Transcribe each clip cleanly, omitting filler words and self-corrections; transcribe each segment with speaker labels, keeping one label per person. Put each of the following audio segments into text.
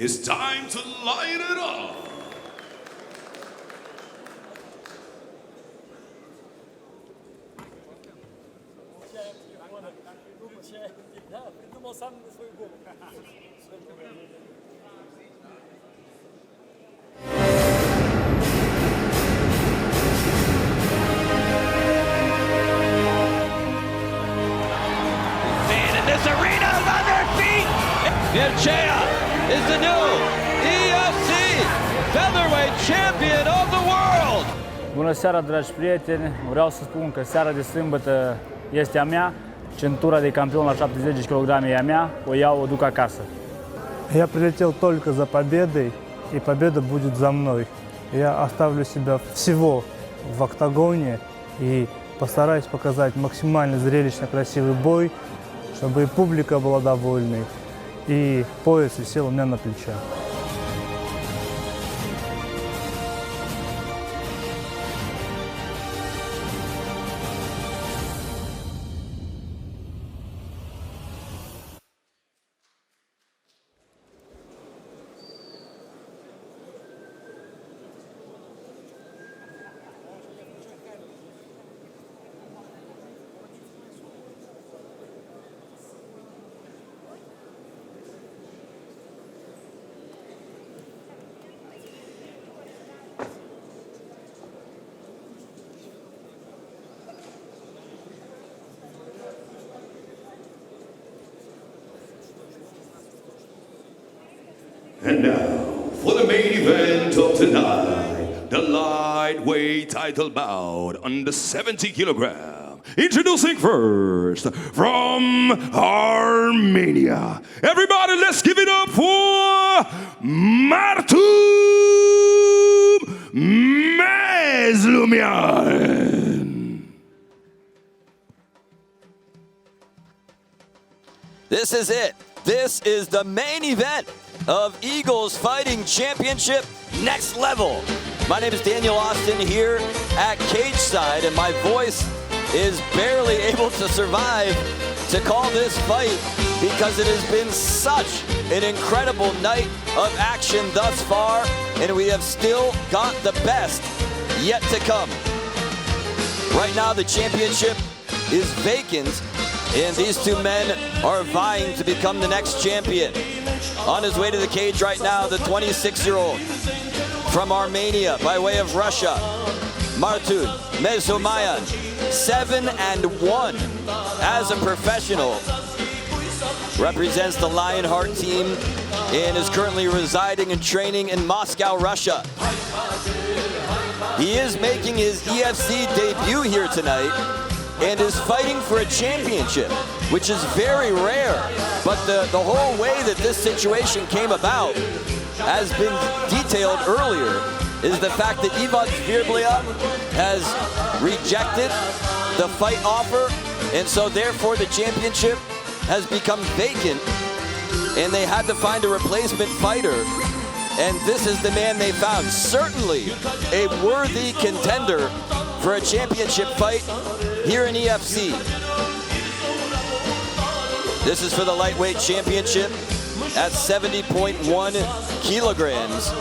Speaker 1: It's time to light it up.
Speaker 2: This arena is on their feet. Mircea is the new UFC featherweight champion of the world.
Speaker 3: Bună seara, dragi prieteni! Vreau să spun că seara de sâmbătă este a mea. Centура de campion la 70 kg e a mea. O iau, o duc acasă.
Speaker 4: Я прилетел только за победой, и победа будет за мной. Я оставлю себя всего в октагоне и постараюсь показать максимально зрелищно красивый бой, чтобы и публика была довольной, и пояс висел у меня на плечах.
Speaker 1: And now, for the main event of tonight, the lightweight title bout under 70 kilogram. Introducing first, from Armenia. Everybody, let's give it up for Martun Mezhlumyan.
Speaker 2: This is it. This is the main event of Eagles Fighting Championship Next Level. My name is Daniel Austin here at Cage Side, and my voice is barely able to survive to call this fight because it has been such an incredible night of action thus far, and we have still got the best yet to come. Right now the championship is vacant, and these two men are vying to become the next champion. On his way to the cage right now, the 26-year-old from Armenia by way of Russia, Martun Mezhlumyan, 7-1 as a professional. Represents the Lionheart team and is currently residing and training in Moscow, Russia. He is making his EFC debut here tonight and is fighting for a championship, which is very rare. But the whole way that this situation came about has been detailed earlier, is the fact that Ivan Svirblia has rejected the fight offer, and so therefore the championship has become vacant, and they had to find a replacement fighter, and this is the man they found. Certainly a worthy contender for a championship fight here in EFC. This is for the lightweight championship at 70.1 kilograms.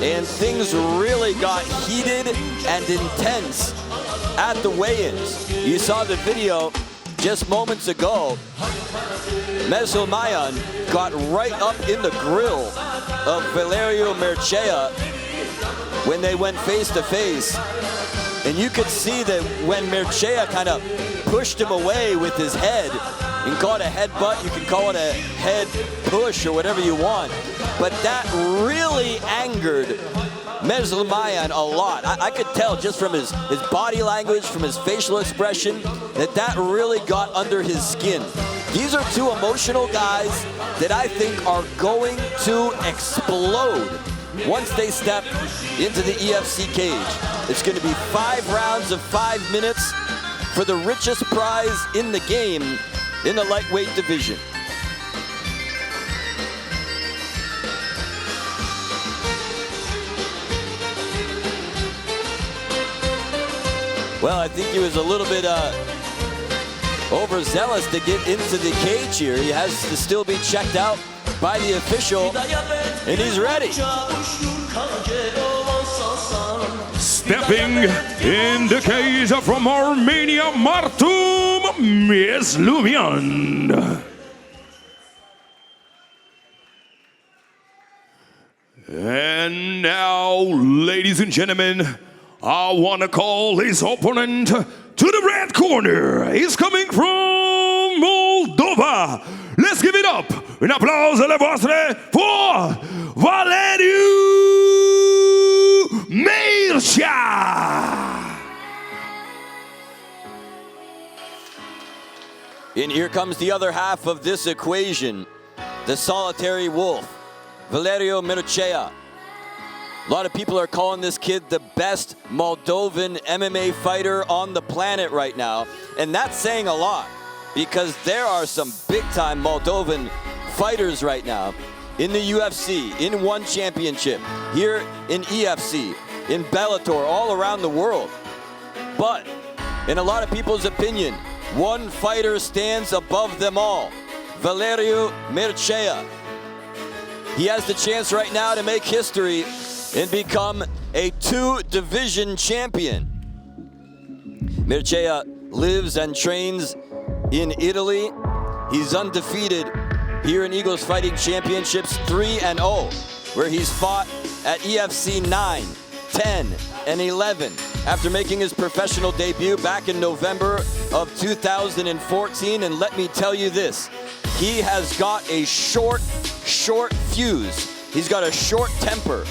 Speaker 2: And things really got heated and intense at the weigh-ins. You saw the video just moments ago. Mezhlumyan got right up in the grill of Valeriu Mircea when they went face-to-face. And you could see that when Mircea kind of pushed him away with his head and caught a headbutt, you can call it a head push or whatever you want, but that really angered Mezhlumyan a lot. I could tell just from his body language, from his facial expression, that really got under his skin. These are two emotional guys that I think are going to explode once they step into the EFC cage. It's going to be 5 rounds of 5 minutes for the richest prize in the game in the lightweight division. Well, I think he was a little bit overzealous to get into the cage here. He has to still be checked out by the official, and he's ready.
Speaker 1: Stepping in the cage from Armenia, Martun Mezhlumyan. And now, ladies and gentlemen, I want to call his opponent to the red corner. He's coming from Moldova. Let's give it up. Un applause à la voistre pour Valeriu Mircea.
Speaker 2: And here comes the other half of this equation, the solitary wolf, Valeriu Mircea. A lot of people are calling this kid the best Moldovan MMA fighter on the planet right now. And that's saying a lot, because there are some big-time Moldovan fighters right now in the UFC, in One Championship, here in EFC, in Bellator, all around the world. But in a lot of people's opinion, one fighter stands above them all, Valeriu Mircea. He has the chance right now to make history and become a two-division champion. Mircea lives and trains in Italy. He's undefeated here in Eagles Fighting Championships 3-0, where he's fought at EFC 9, 10, and 11 after making his professional debut back in November of 2014. And let me tell you this, he has got a short fuse. He's got a short temper,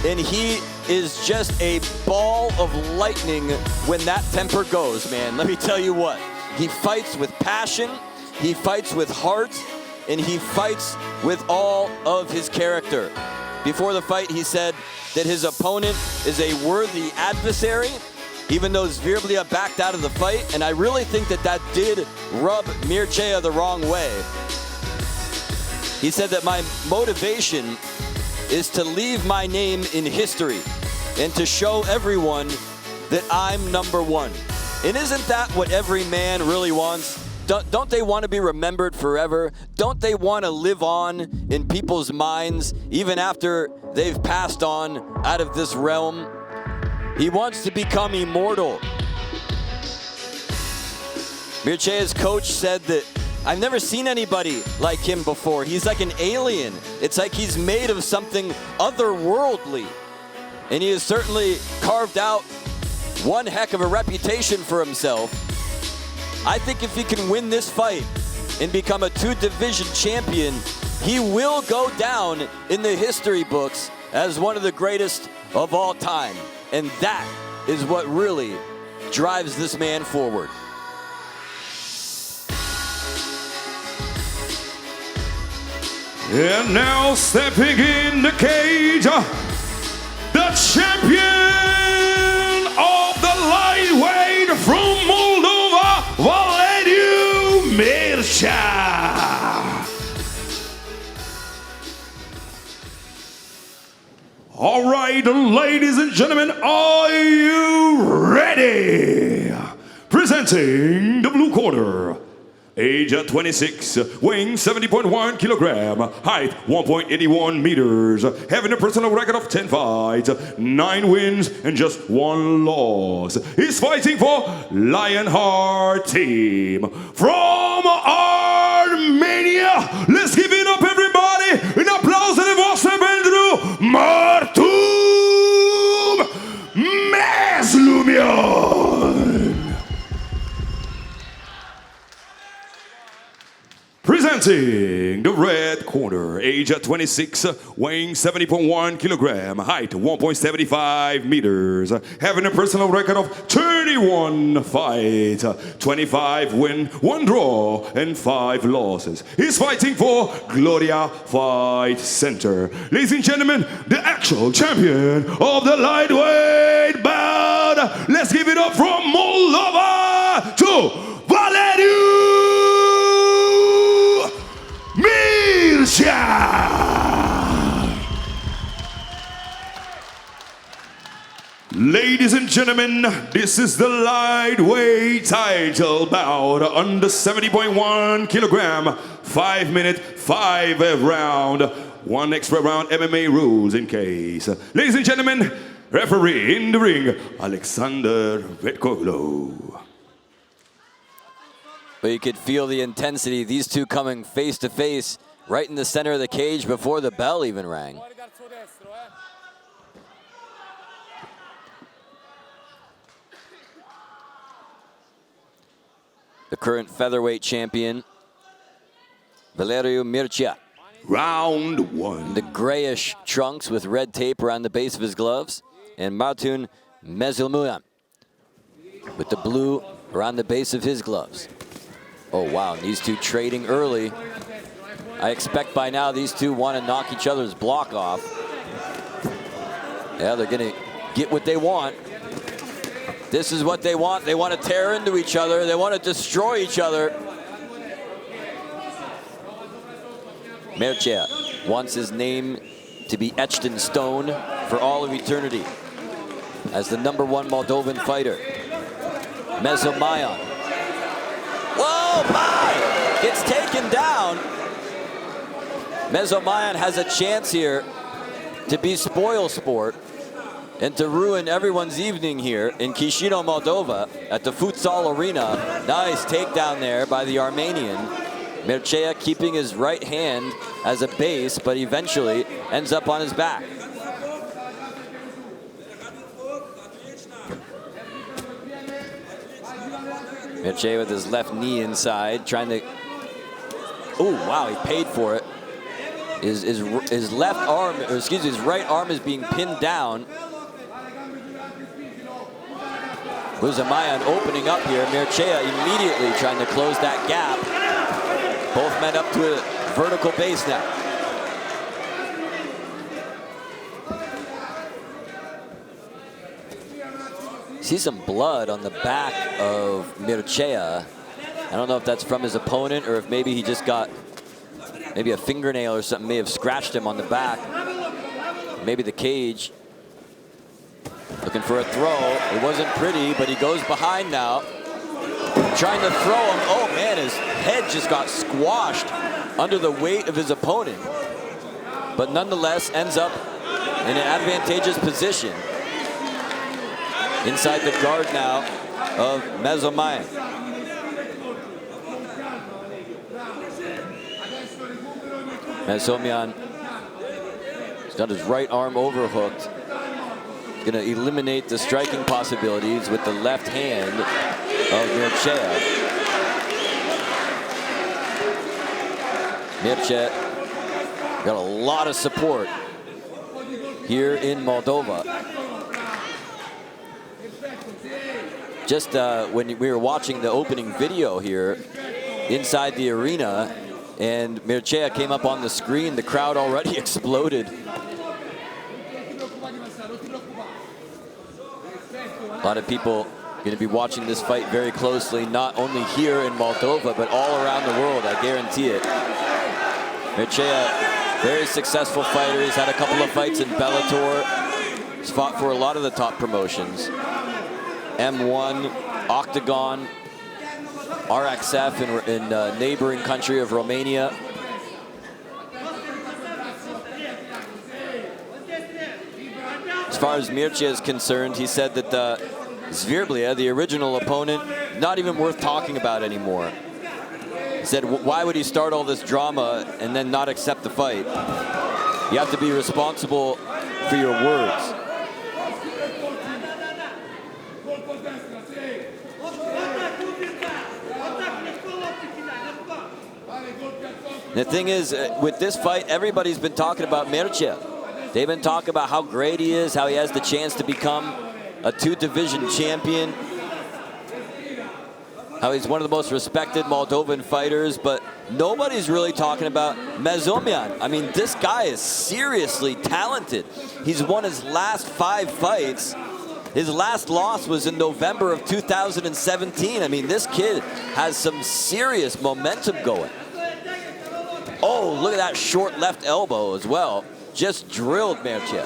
Speaker 2: and he is just a ball of lightning when that temper goes, man. Let me tell you what, he fights with passion, he fights with heart, and he fights with all of his character. Before the fight, he said that his opponent is a worthy adversary, even though Zvirblia backed out of the fight, and I really think that that did rub Mircea the wrong way. He said that my motivation is to leave my name in history and to show everyone that I'm number one. And isn't that what every man really wants? Don't they want to be remembered forever? Don't they want to live on in people's minds even after they've passed on out of this realm? He wants to become immortal. Mircea's coach said that, I've never seen anybody like him before. He's like an alien. It's like he's made of something otherworldly. And he has certainly carved out one heck of a reputation for himself. I think if he can win this fight and become a two-division champion, he will go down in the history books as one of the greatest of all time. And that is what really drives this man forward.
Speaker 1: And now stepping in the cage, the champion of the lightweight from Moldova, Valeriu Mircea. All right, ladies and gentlemen, are you ready? Presenting the blue corner, age 26, weighing 70.1 kilogram, height 1.81 meters, having a personal record of 10 fights, 9 wins, and just 1 loss. He's fighting for Lionheart team from Armenia. Let's give it up, everybody. Un applause de voastră pentru Martun Mezhlumyan. Presenting the red corner, age 26, weighing 70.1 kilogram, height 1.75 meters, having a personal record of 31 fights, 25 win, 1 draw, and 5 losses. He's fighting for Gloria Fight Center. Ladies and gentlemen, the actual champion of the lightweight bout. Let's give it up from Moldova to Valeriu Mircea! Ladies and gentlemen, this is the lightweight title bout under 70.1 kilogram 5 minute, 5 round, 1 extra round MMA rules in case. Ladies and gentlemen, referee in the ring, Alexandru Petcoglo.
Speaker 2: But you could feel the intensity, these two coming face to face right in the center of the cage before the bell even rang. The current featherweight champion, Valeriu Mircea.
Speaker 1: Round 1.
Speaker 2: The grayish trunks with red tape around the base of his gloves. And Martun Mezhlumyan with the blue around the base of his gloves. Oh, wow, and these two trading early. I expect by now these two want to knock each other's block off. Yeah, they're going to get what they want. This is what they want. They want to tear into each other. They want to destroy each other. Mircea wants his name to be etched in stone for all of eternity as the #1 Moldovan fighter. Mezhlumyan. Whoa, my! Gets taken down. Mezhlumyan has a chance here to be spoil sport and to ruin everyone's evening here in Chisinau, Moldova at the futsal arena. Nice takedown there by the Armenian. Mircea keeping his right hand as a base, but eventually ends up on his back. Mircea with his left knee inside, trying to... Oh, wow, he paid for it. His left arm, or excuse me, his right arm is being pinned down. Mezhlumyan opening up here. Mircea immediately trying to close that gap. Both men up to a vertical base now. See some blood on the back of Mircea. I don't know if that's from his opponent or if maybe he just got maybe a fingernail or something may have scratched him on the back. Maybe the cage. Looking for a throw. It wasn't pretty, but he goes behind now. Trying to throw him. Oh man, his head just got squashed under the weight of his opponent. But nonetheless ends up in an advantageous position. Inside the guard now of Mezhlumyan. Mezhlumyan has got his right arm overhooked. Going to eliminate the striking possibilities with the left hand of Mircea. Mircea got a lot of support here in Moldova. Just when we were watching the opening video here inside the arena and Mircea came up on the screen, the crowd already exploded. A lot of people going to be watching this fight very closely, not only here in Moldova, but all around the world, I guarantee it. Mircea, very successful fighter. He's had a couple of fights in Bellator. He's fought for a lot of the top promotions. M1, Octagon, RXF in neighboring country of Romania. As far as Mircea is concerned, he said that Sverdlya, the original opponent, not even worth talking about anymore. He said, why would he start all this drama and then not accept the fight? You have to be responsible for your words. The thing is, with this fight, everybody's been talking about Mircea. They've been talking about how great he is, how he has the chance to become a 2-division champion, how he's one of the most respected Moldovan fighters, but nobody's really talking about Mezhlumyan. I mean, this guy is seriously talented. He's won his last 5 fights. His last loss was in November of 2017. I mean, this kid has some serious momentum going. Oh, look at that short left elbow as well. Just drilled Mircea.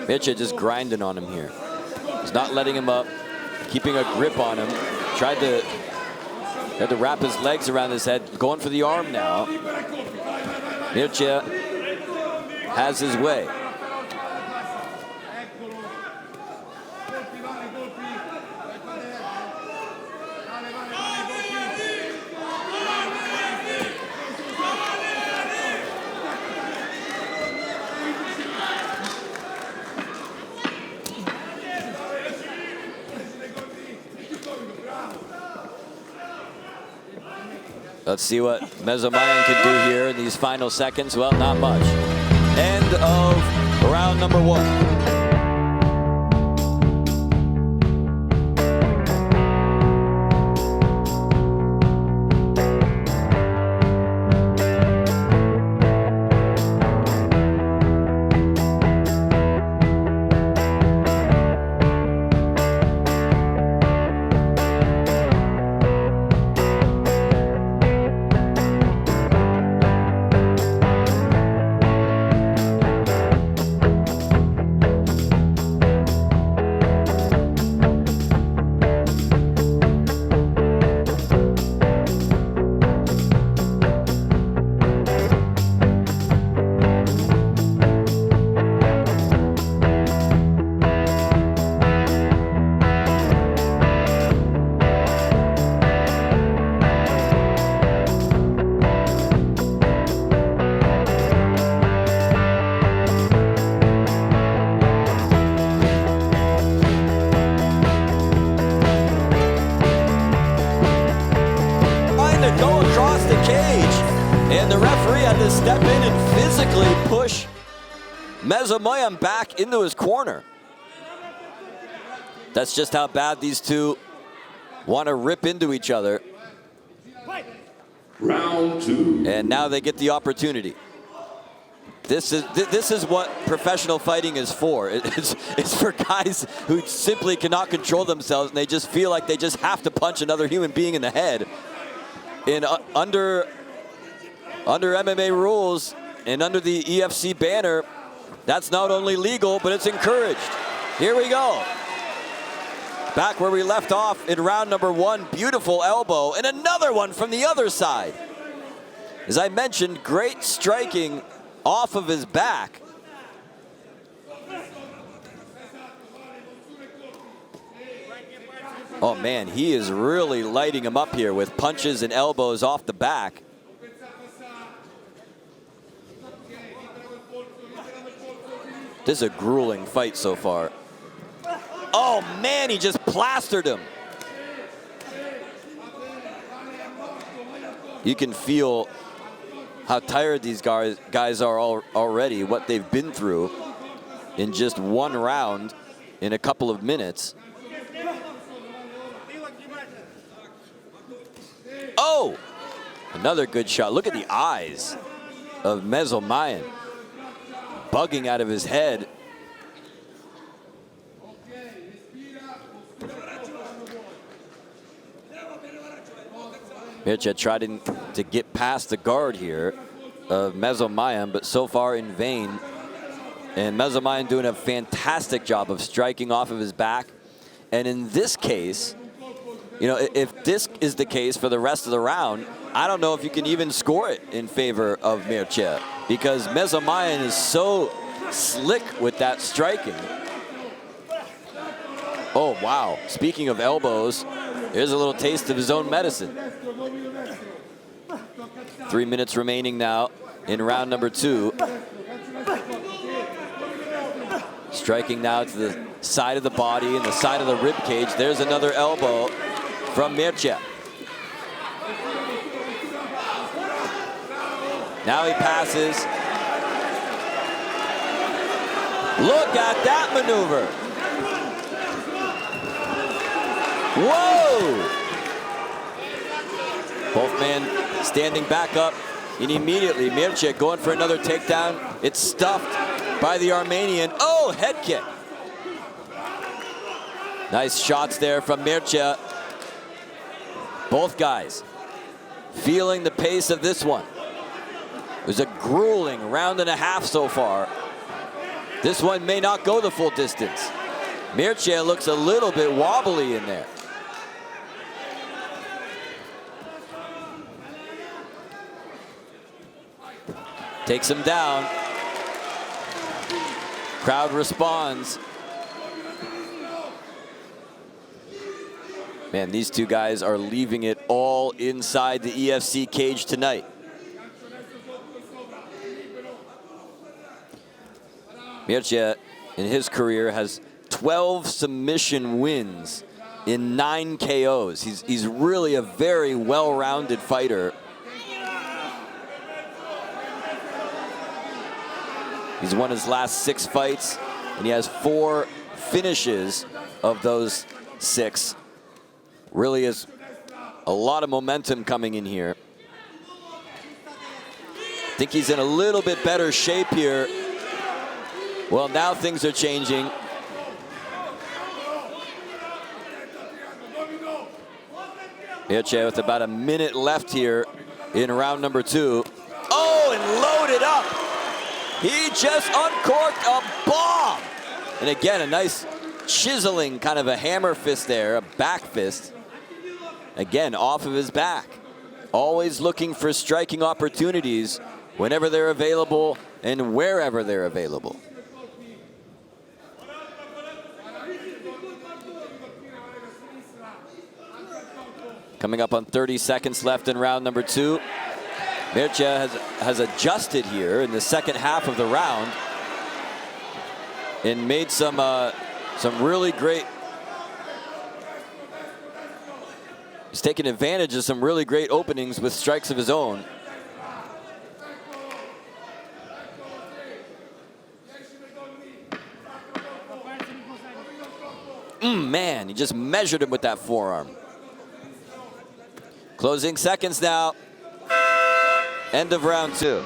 Speaker 2: Mircea just grinding on him here. He's not letting him up, keeping a grip on him. Tried to Had to wrap his legs around his head, going for the arm now. Mircea has his way. Let's see what Mezhlumyan can do here in these final seconds. Well, not much. End of round number 1. Go across the cage, and the referee had to step in and physically push Mezhlumyan back into his corner. That's just how bad these two want to rip into each other.
Speaker 1: Round 2.
Speaker 2: And now they get the opportunity. This is what professional fighting is for. It's for guys who simply cannot control themselves, and they just feel like they just have to punch another human being in the head. Under MMA rules and under the EFC banner, that's not only legal, but it's encouraged. Here we go. Back where we left off in round number 1, beautiful elbow, and another one from the other side. As I mentioned, great striking off of his back. Oh man, he is really lighting him up here with punches and elbows off the back. This is a grueling fight so far. Oh man, he just plastered him. You can feel how tired these guys are already, what they've been through in just one round in a couple of minutes. Oh, another good shot. Look at the eyes of Mezhlumyan bugging out of his head. Mircea tried to get past the guard here of Mezhlumyan, but so far in vain. And Mezhlumyan doing a fantastic job of striking off of his back. And in this case, you know, if this is the case for the rest of the round, I don't know if you can even score it in favor of Mircea, because Mezhlumyan is so slick with that striking. Oh, wow. Speaking of elbows, here's a little taste of his own medicine. 3 minutes remaining now in round number 2. Striking now to the side of the body and the side of the rib cage. There's another elbow from Mircea. Now he passes. Look at that maneuver. Whoa! Both men standing back up, and immediately Mircea going for another takedown. It's stuffed by the Armenian. Oh, head kick. Nice shots there from Mircea. Both guys feeling the pace of this one. It was a grueling round and a half so far. This one may not go the full distance. Mircea looks a little bit wobbly in there. Takes him down. Crowd responds. Man, these two guys are leaving it all inside the EFC cage tonight. Mircea, in his career, has 12 submission wins in 9 KOs. He's really a very well-rounded fighter. He's won his last 6 fights, and he has 4 finishes of those 6. Really is a lot of momentum coming in here. I think he's in a little bit better shape here. Well, now things are changing. Mircea with about a minute left here in round number 2. Oh, and loaded up. He just uncorked a bomb. And again, a nice chiseling kind of a hammer fist there, a back fist. Again, off of his back. Always looking for striking opportunities whenever they're available and wherever they're available. Coming up on 30 seconds left in round number 2. Mircea has adjusted here in the second half of the round and made some really great. He's taken advantage of some really great openings with strikes of his own. Man, he just measured him with that forearm. Closing seconds now. End of round 2.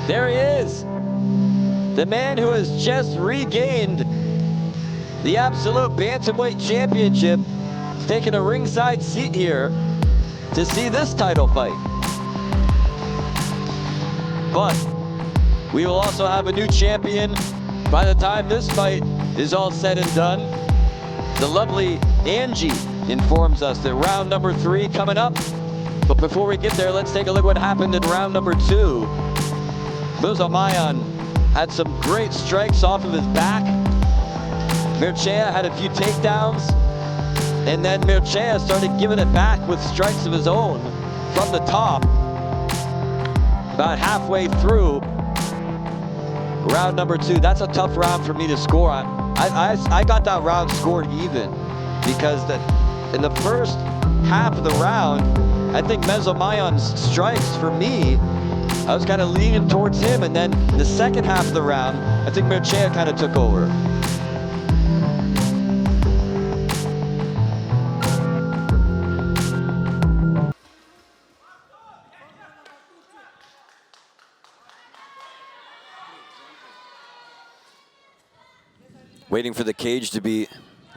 Speaker 2: There he is. The man who has just regained the absolute bantamweight championship. He's taking a ringside seat here to see this title fight. But we will also have a new champion by the time this fight is all said and done. The lovely Angie informs us that round number 3 coming up. But before we get there, let's take a look what happened in round number 2. Mezhlumyan had some great strikes off of his back. Mircea had a few takedowns. And then Mircea started giving it back with strikes of his own from the top. About halfway through round number 2. That's a tough round for me to score on. I got that round scored even because in the first half of the round, I think Mezhlumyan's strikes for me, I was kind of leaning towards him, and then the second half of the round, I think Mircea kind of took over. Waiting for the cage to be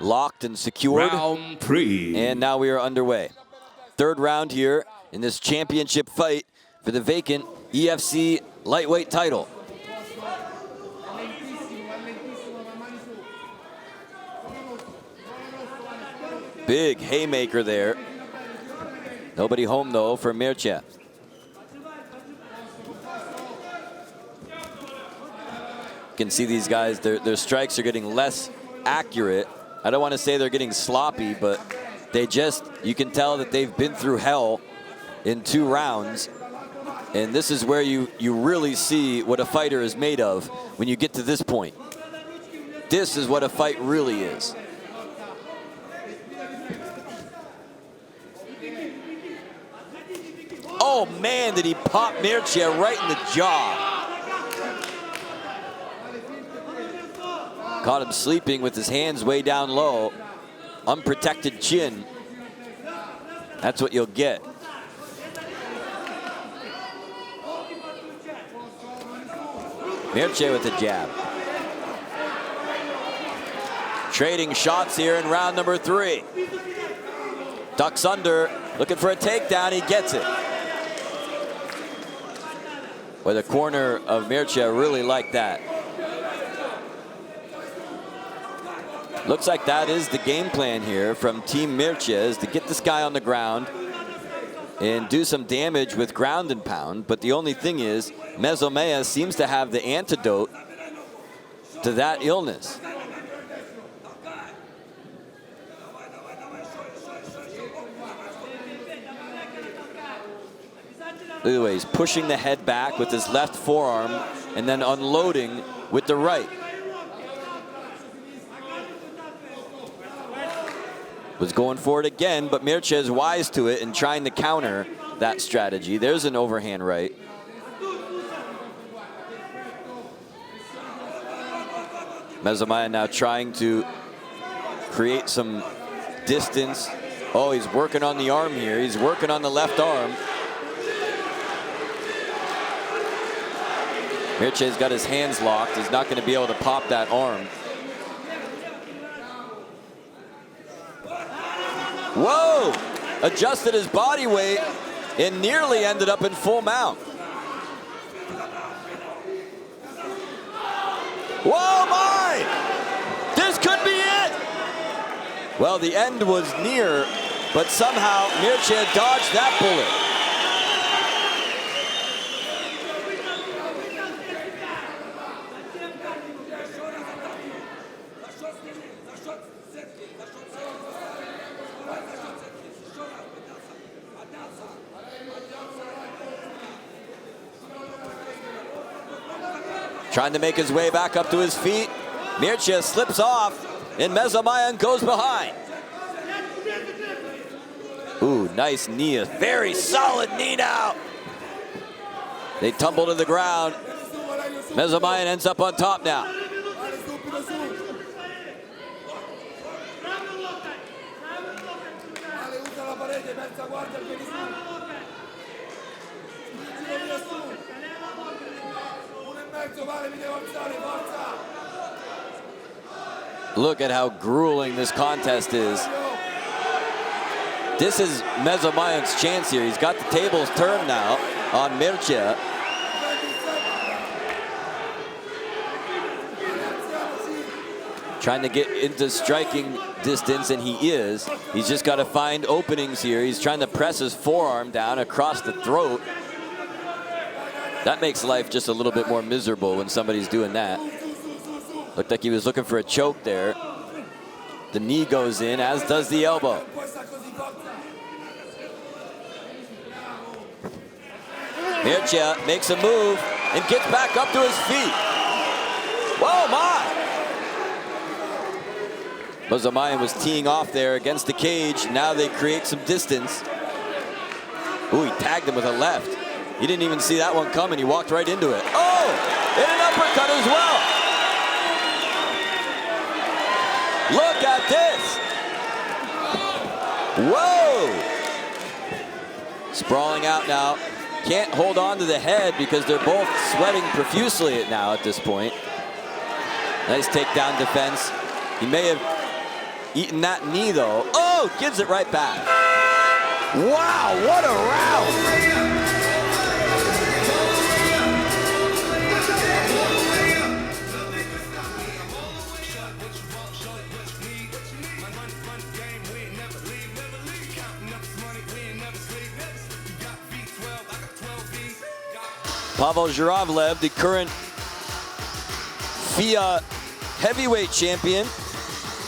Speaker 2: locked and secured.
Speaker 1: Round 3.
Speaker 2: And now we are underway. Third round here in this championship fight for the vacant EFC lightweight title. Big haymaker there. Nobody home though for Mircea. You can see these guys, their strikes are getting less accurate. I don't want to say they're getting sloppy, but they just, you can tell that they've been through hell in 2 rounds. And this is where you really see what a fighter is made of when you get to this point. This is what a fight really is. Oh man, did he pop Mircea right in the jaw. Caught him sleeping with his hands way down low. Unprotected chin. That's what you'll get. Mircea with the jab. Trading shots here in round number 3. Ducks under, looking for a takedown, he gets it. Well, the corner of Mircea really liked that. Looks like that is the game plan here from Team Mircea, is to get this guy on the ground and do some damage with ground and pound. But the only thing is, Mezhlumyan seems to have the antidote to that illness. Look at the way he's pushing the head back with his left forearm and then unloading with the right. Was going for it again, but Mircea is wise to it and trying to counter that strategy. There's an overhand right. Mezhlumyan now trying to create some distance. Oh, he's working on the arm here. He's working on the left arm. Mircea's got his hands locked. He's not going to be able to pop that arm. Whoa! Adjusted his body weight and nearly ended up in full mount. Whoa, my! This could be it! Well, the end was near, but somehow Mircea dodged that bullet. Trying to make his way back up to his feet. Mircea slips off, and Mezhlumyan goes behind. Ooh, nice knee. A very solid knee now. They tumble to the ground. Mezhlumyan ends up on top now. Look at how grueling this contest is. This is Mezhlumyan's chance here. He's got the tables turned now on Mircea. Trying to get into striking distance, and he is. He's just got to find openings here. He's trying to press his forearm down across the throat. That makes life just a little bit more miserable when somebody's doing that. Looked like he was looking for a choke there. The knee goes in, as does the elbow. Mircea makes a move and gets back up to his feet. Whoa, my! Mezhlumyan was teeing off there against the cage. Now they create some distance. Ooh, he tagged him with a left. He didn't even see that one coming. He walked right into it. Oh, and an uppercut as well. Look at this. Whoa. Sprawling out now. Can't hold on to the head because they're both sweating profusely now at this point. Nice takedown defense. He may have eaten that knee though. Oh, gives it right back. Wow, what a round. Pavel Zhuravlev, the current FIA heavyweight champion,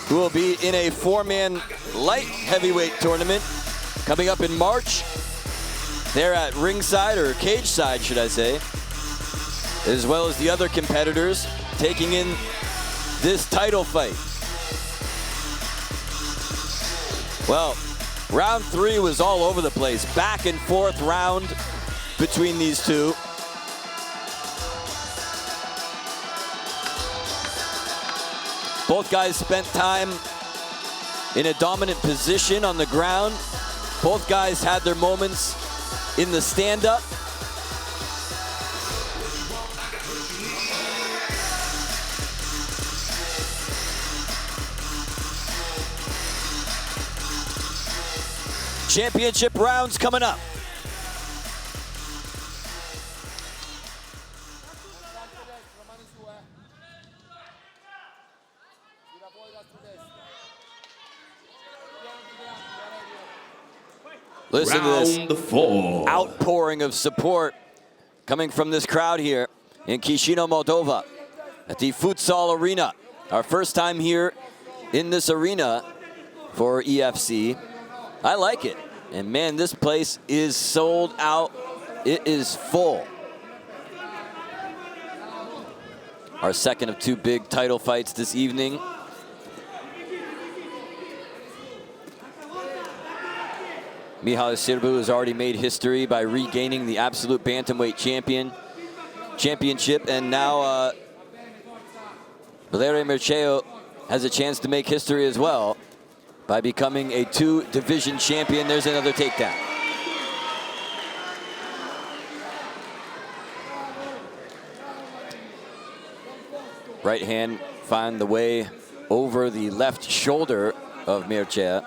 Speaker 2: who will be in a four-man light heavyweight tournament coming up in March. They're at ringside, or cage side, should I say, as well as the other competitors taking in this title fight. Well, round three was all over the place. Back and forth round between these two. Both guys spent time in a dominant position on the ground. Both guys had their moments in the stand-up. Championship rounds coming up.
Speaker 5: Tira fuori da student.
Speaker 2: Listen to this
Speaker 1: Round 4.
Speaker 2: outpouring of support coming from this crowd here in Chisinau, Moldova at the Futsal Arena. Our first time here in this arena for EFC. I like it. And man, this place is sold out. It is full. Our second of 2 big title fights this evening. Mihai Sârbu has already made history by regaining the absolute bantamweight championship, and now Valeriu Mircea has a chance to make history as well by becoming a 2-division champion. There's another takedown. Right hand find the way over the left shoulder of Mircea.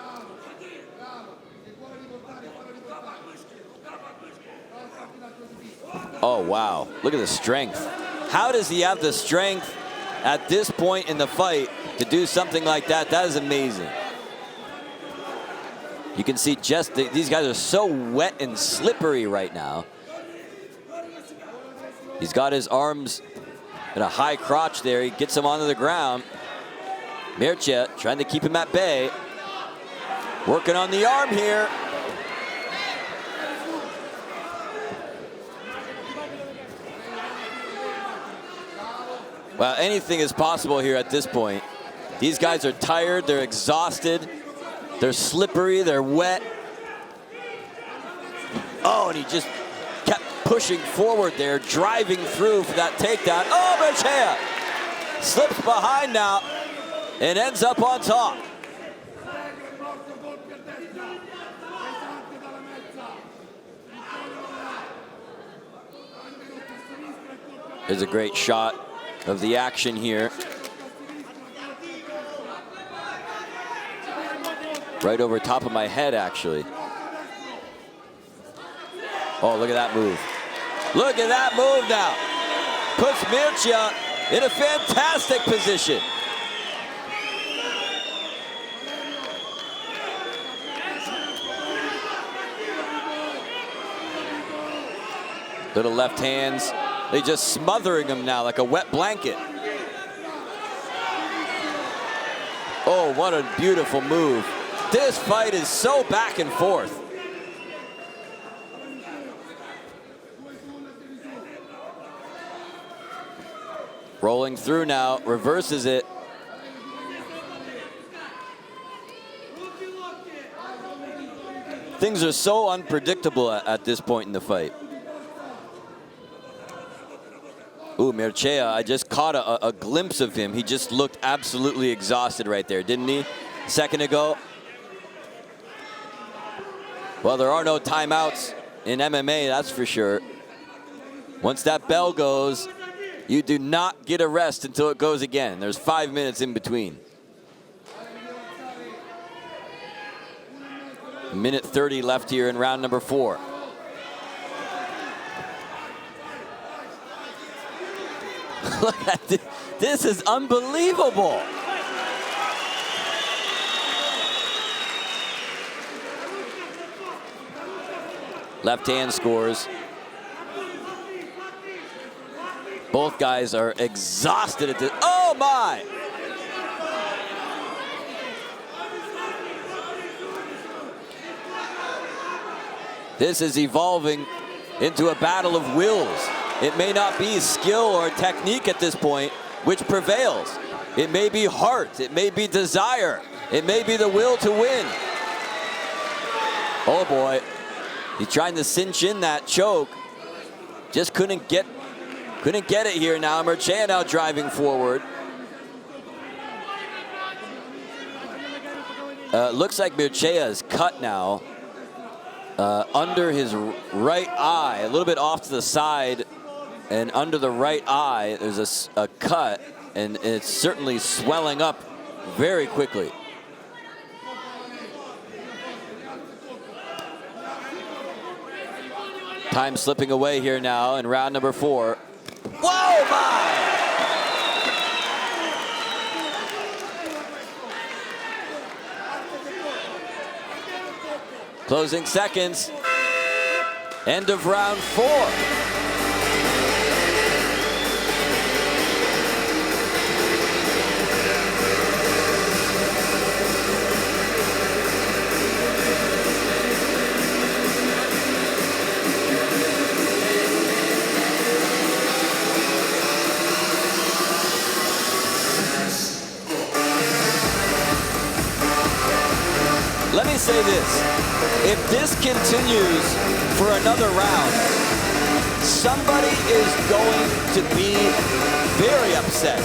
Speaker 2: Oh, wow. Look at the strength. How does he have the strength at this point in the fight to do something like that? That is amazing. You can see just these guys are so wet and slippery right now. He's got his arms at a high crotch there. He gets him onto the ground. Mircea trying to keep him at bay. Working on the arm here. Well, anything is possible here at this point. These guys are tired, they're exhausted, they're slippery, they're wet. Oh, and he just kept pushing forward there, driving through for that takedown. Oh, Mircea slips behind now and ends up on top. There's a great shot of the action here. Right over top of my head, actually. Oh, look at that move. Look at that move now. Puts Mircea in a fantastic position. Little left hands. They're just smothering him now like a wet blanket. Oh, what a beautiful move. This fight is so back and forth. Rolling through now, reverses it. Things are so unpredictable at this point in the fight. Ooh, Mircea, I just caught a glimpse of him. He just looked absolutely exhausted right there, didn't he? A second ago. Well, there are no timeouts in MMA, that's for sure. Once that bell goes, you do not get a rest until it goes again. There's 5 minutes in between. A minute 30 left here in round number 4. Look at this. This is unbelievable. Left hand scores. Both guys are exhausted at this. Oh my! This is evolving into a battle of wills. It may not be skill or technique at this point which prevails. It may be heart, it may be desire, it may be the will to win. Oh boy, he's trying to cinch in that choke. Just couldn't get it here now. Mircea now driving forward. Looks like Mircea is cut now. Under his right eye, a little bit off to the side, and under the right eye, there's a cut, and it's certainly swelling up very quickly. Time slipping away here now in round number 4. Whoa, my! Closing seconds. End of round 4. Let me say this, if this continues for another round, somebody is going to be very upset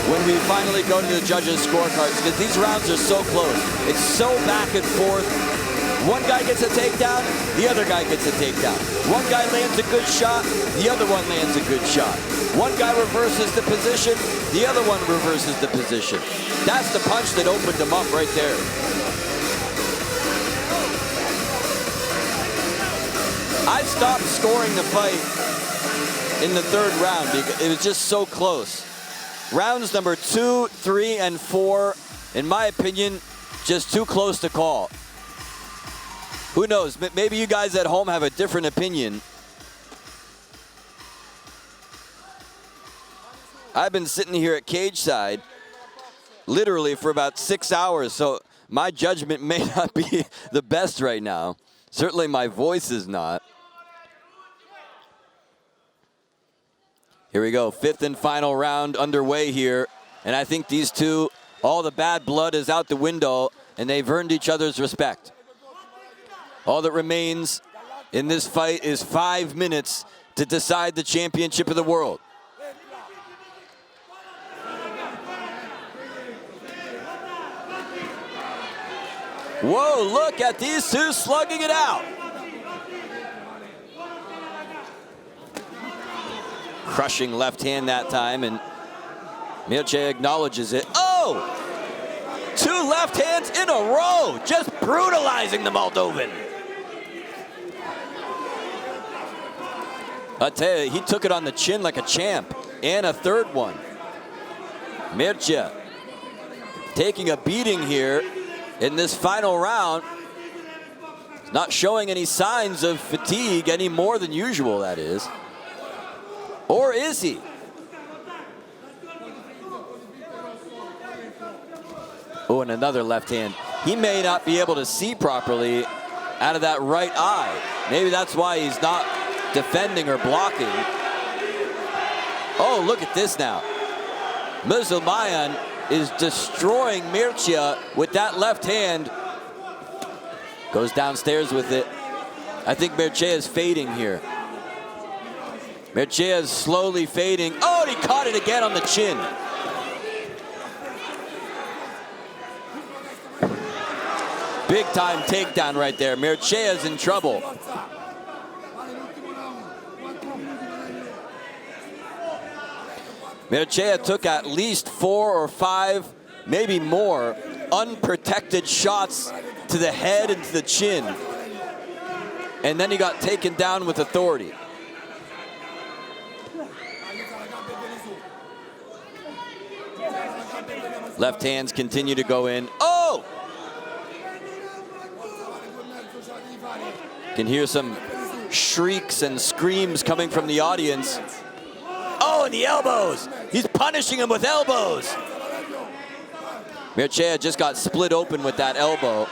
Speaker 2: when we finally go to the judges' scorecards, because these rounds are so close. It's so back and forth. One guy gets a takedown, the other guy gets a takedown. One guy lands a good shot, the other one lands a good shot. One guy reverses the position, the other one reverses the position. That's the punch that opened them up right there. I stopped scoring the fight in the 3rd round because it was just so close. Rounds number 2, 3, and 4, in my opinion, just too close to call. Who knows? Maybe you guys at home have a different opinion. I've been sitting here at cage side literally for about 6 hours, so my judgment may not be the best right now. Certainly my voice is not. Here we go, 5th and final round underway here. And I think these two, all the bad blood is out the window, and they've earned each other's respect. All that remains in this fight is 5 minutes to decide the championship of the world. Whoa, look at these two slugging it out. Crushing left hand that time, and Mircea acknowledges it. Oh! 2 left hands in a row, just brutalizing the Moldovan. I tell you, he took it on the chin like a champ, and a 3rd one. Mircea taking a beating here in this final round. Not showing any signs of fatigue any more than usual, that is. Or is he? Oh, and another left hand. He may not be able to see properly out of that right eye. Maybe that's why he's not defending or blocking. Oh, look at this now. Mezhlumyan is destroying Mircea with that left hand. Goes downstairs with it. I think Mircea is fading here. Mircea is slowly fading. Oh, and he caught it again on the chin. Big time takedown right there. Mircea is in trouble. Mircea took at least 4 or 5, maybe more, unprotected shots to the head and to the chin. And then he got taken down with authority. Left hands continue to go in. Oh! Can hear some shrieks and screams coming from the audience. Oh, and the elbows. He's punishing him with elbows. Mircea just got split open with that elbow.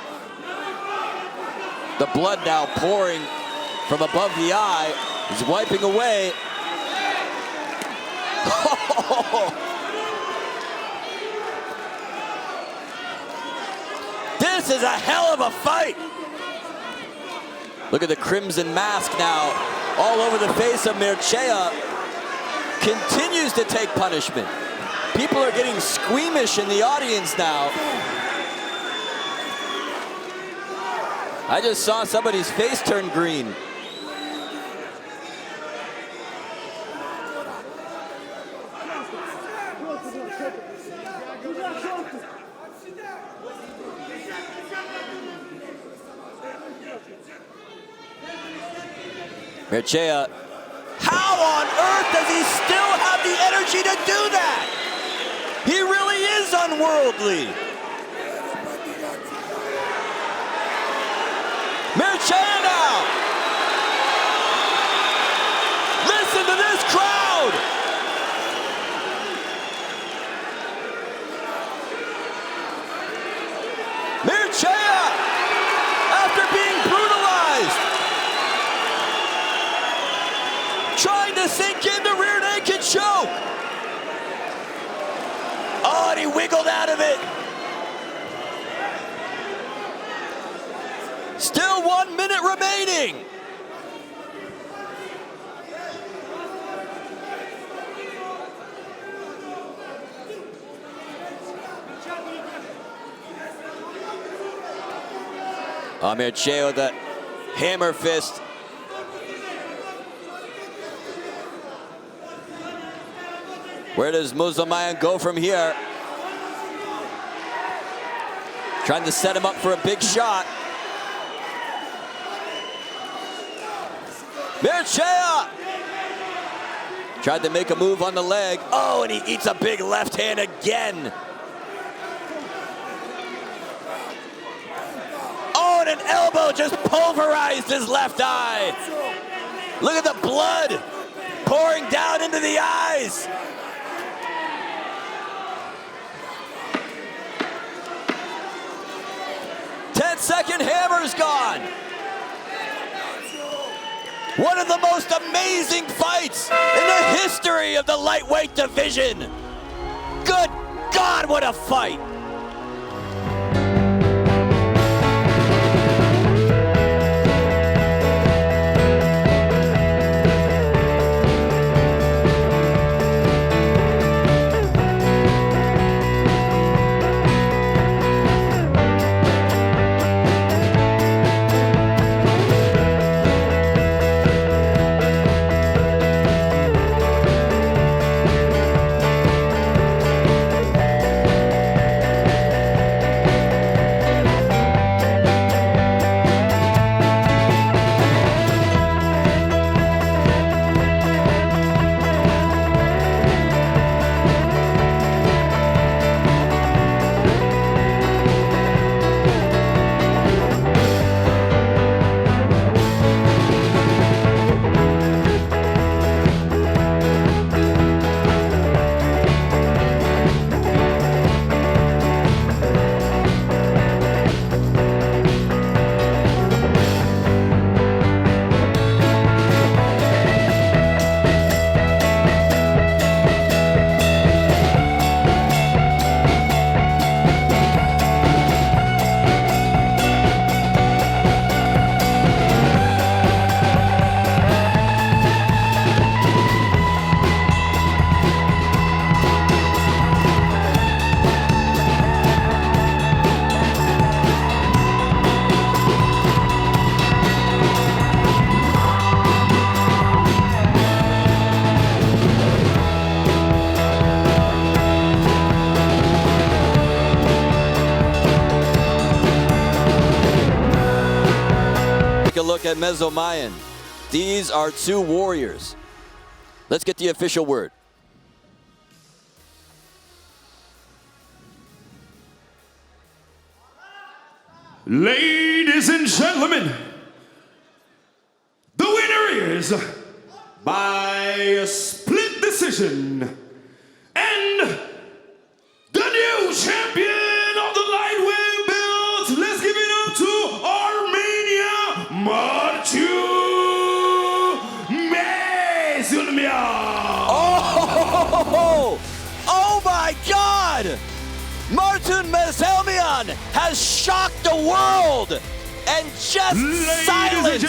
Speaker 2: The blood now pouring from above the eye. He's wiping away. This is a hell of a fight. Look at the crimson mask now all over the face of Mircea. Continues to take punishment. People are getting squeamish in the audience now. I just saw somebody's face turn green. Mircea, how on earth does he still have the energy to do that? He really is unworldly. Mircea now. Listen to this crowd. Mircea, after being brutalized, trying to sink into rear naked choke. Oh, and he wiggled out of it. Still 1 minute remaining. Mircea with the hammer fist. Where does Mezhlumyan go from here? Trying to set him up for a big shot. Mircea! Tried to make a move on the leg. Oh, and he eats a big left hand again. Oh, and an elbow just pulverized his left eye. Look at the blood pouring down into the eyes. Ten-second hammer's gone. One of the most amazing fights in the history of the lightweight division. Good God, what a fight. Look at Mezhlumyan. These are two warriors. Let's get the official word.
Speaker 1: Ladies and gentlemen, the winner is by a split decision, and the new champion of the lightweight belt. Let's give it up to Armenia, Martun Mezhlumyan.
Speaker 2: Oh my God! Martun Mezhlumyan has shocked the world and just silenced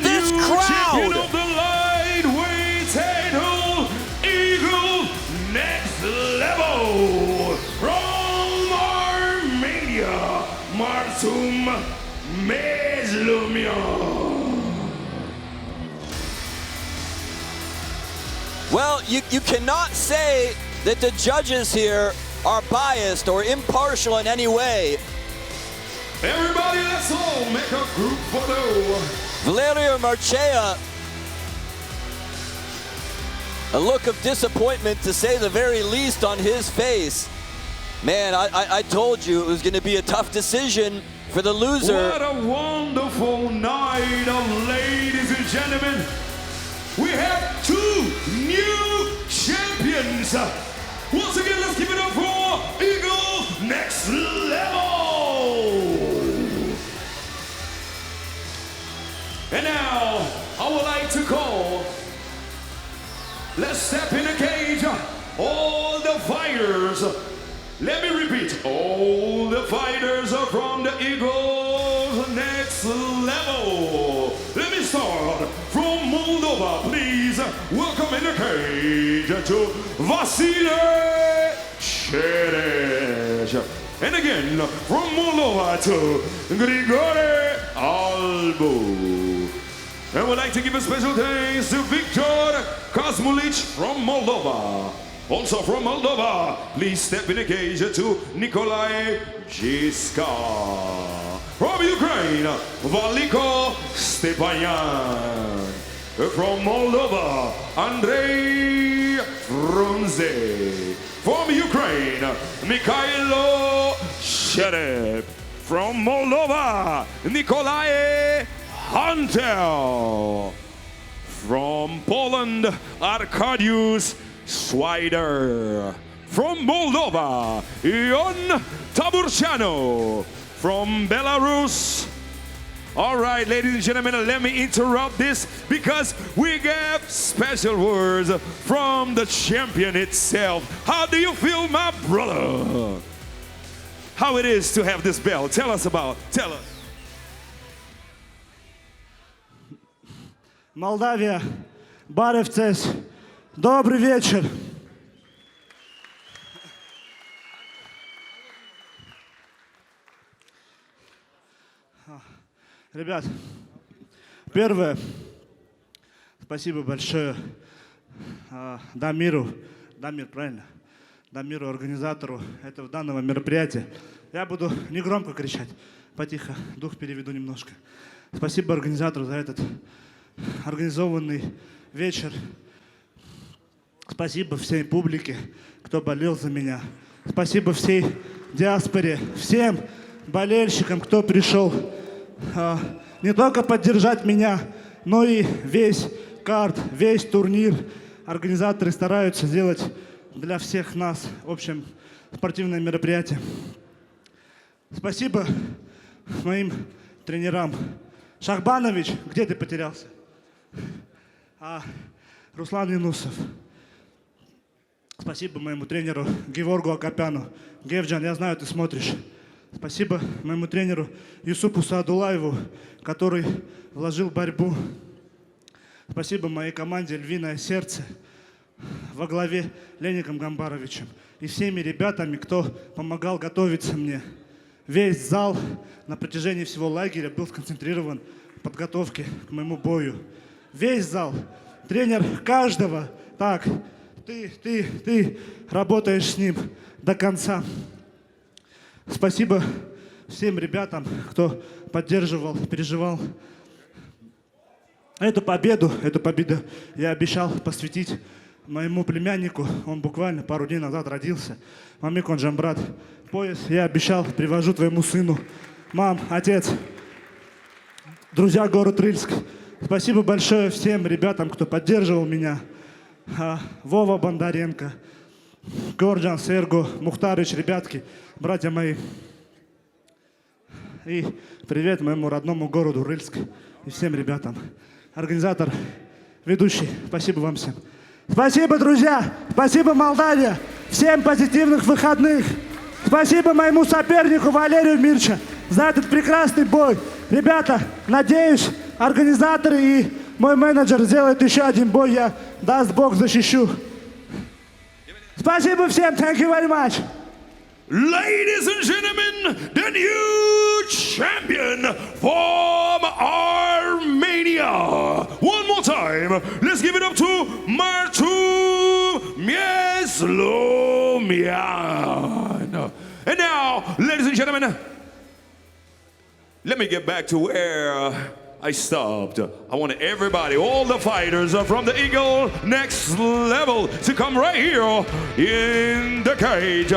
Speaker 2: this crowd.
Speaker 1: Champion of the lightweight title, Eagle Next Level, from Armenia, Martun Mezhlumyan.
Speaker 2: Well, you cannot say that the judges here are biased or impartial in any way.
Speaker 1: Everybody, let's all make a group photo.
Speaker 2: Valeriu Mircea, a look of disappointment to say the very least on his face. Man, I told you it was going to be a tough decision for the loser.
Speaker 1: What a wonderful night. gentlemen, we have two new champions. Once again, let's give it up for Eagle Next Level. And now, I would like to call, let's step in the cage, all the fighters. Let me repeat, all the fighters are from the Eagles Next Level. Let me start from Moldova, please. Welcome in the cage to Valeriu Mircea. And again, from Moldova to Grigore Albu. And we'd like to give a special thanks to Victor Kosmulic from Moldova. Also from Moldova, please step in the cage to Nikolai Jiska. From Ukraine, Valiko Stepanyan. From Moldova, Andrei Frunze. From Ukraine, Mikhailo Sherev. From Moldova, Nikolai Hantel. From Poland, Arkadiusz Swider. From Moldova, Ion Taburchano. From Belarus. All right, ladies and gentlemen, let me interrupt this because we have special words from the champion itself. How do you feel, my brother? How it is to have this belt? Tell us.
Speaker 5: Молдавия, Баревцес, добрый вечер. Ребят, первое, спасибо большое Дамиру, правильно? Дамиру, организатору этого данного мероприятия. Я буду не громко кричать, потихо, дух переведу немножко. Спасибо организатору за этот организованный вечер. Спасибо всей публике, кто болел за меня. Спасибо всей диаспоре, всем болельщикам, кто пришел не только поддержать меня, но и весь карт, весь турнир. Организаторы стараются сделать для всех нас общем спортивное мероприятие. Спасибо моим тренерам. Шахбанович, где ты потерялся? Руслан Юнусов. Спасибо моему тренеру Геворгу Акопяну. Гевджан, я знаю, ты смотришь. Спасибо моему тренеру Юсупу Саадулаеву, который вложил в борьбу. Спасибо моей команде «Львиное сердце» во главе Леником Гамбаровичем и всеми ребятами, кто помогал готовиться мне. Весь зал на протяжении всего лагеря был сконцентрирован в подготовке к моему бою. Весь зал, тренер каждого. Так, ты работаешь с ним до конца. Спасибо всем ребятам, кто поддерживал, переживал эту победу. Эту победу я обещал посвятить моему племяннику. Он буквально пару дней назад родился. Мамик, он же брат. Пояс я обещал, привожу твоему сыну. Мам, отец, друзья, город Рыльск. Спасибо большое всем ребятам, кто поддерживал меня. Вова Бондаренко, Горджан, Серго, Мухтарыч, ребятки, братья мои. И привет моему родному городу Рыльск и всем ребятам. Организатор, ведущий, спасибо вам всем. Спасибо, друзья, спасибо, Молдавия. Всем позитивных выходных. Спасибо моему сопернику Валерию Мирча за этот прекрасный бой. Ребята, надеюсь, организаторы и мой менеджер сделают еще один бой. Я, даст Бог, защищу. Спасибо всем. Thank you very much.
Speaker 1: Ladies and gentlemen, the new champion from Armenia. One more time, let's give it up to Martun Mezhlumyan. And now, ladies and gentlemen, let me get back to where I stopped. I want everybody, all the fighters from the Eagle Next Level to come right here in the cage.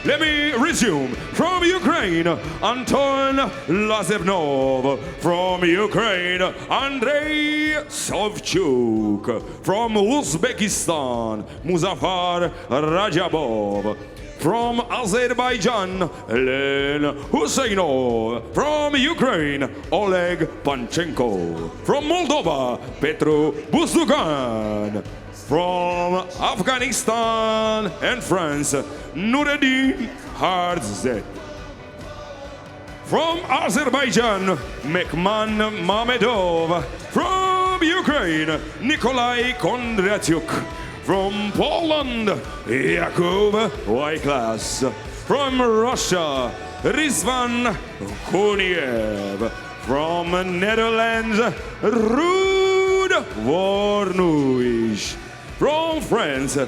Speaker 1: let me resume. From Ukraine, Anton Lazevnov. From Ukraine, Andrei Savchuk. From Uzbekistan, Muzaffar Rajabov. From Azerbaijan, Len Husseinov. From Ukraine, Oleg Panchenko. From Moldova, Petru Busdugan. From Afghanistan and France, Nureddin Hardzet. From Azerbaijan, Mekman Mamedov. From Ukraine, Nikolai Kondratyuk. From Poland, Yakub Waiklas. From Russia, Rizvan Kuniev. From Netherlands, Ruud Vornuis. From France,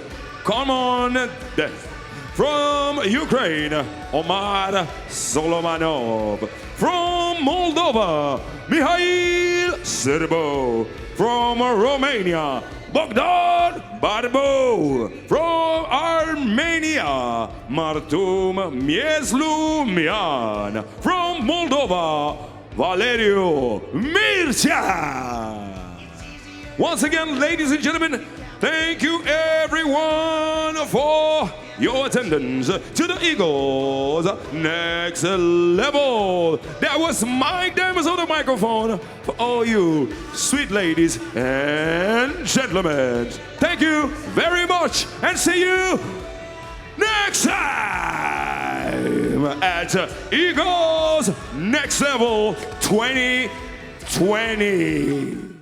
Speaker 1: Common Death. From Ukraine, Omar Solomanov. From Moldova, Mikhail Serbo. From Romania, Bogdan Barbo. From Armenia, Martun Mezhlumyan. From Moldova, Valeriu Mircea. Once again, ladies and gentlemen, thank you everyone for your attendance to the Eagles Next Level. That was Mike Davis on the microphone for all you sweet ladies and gentlemen. Thank you very much and see you next time at Eagles Next Level 2020.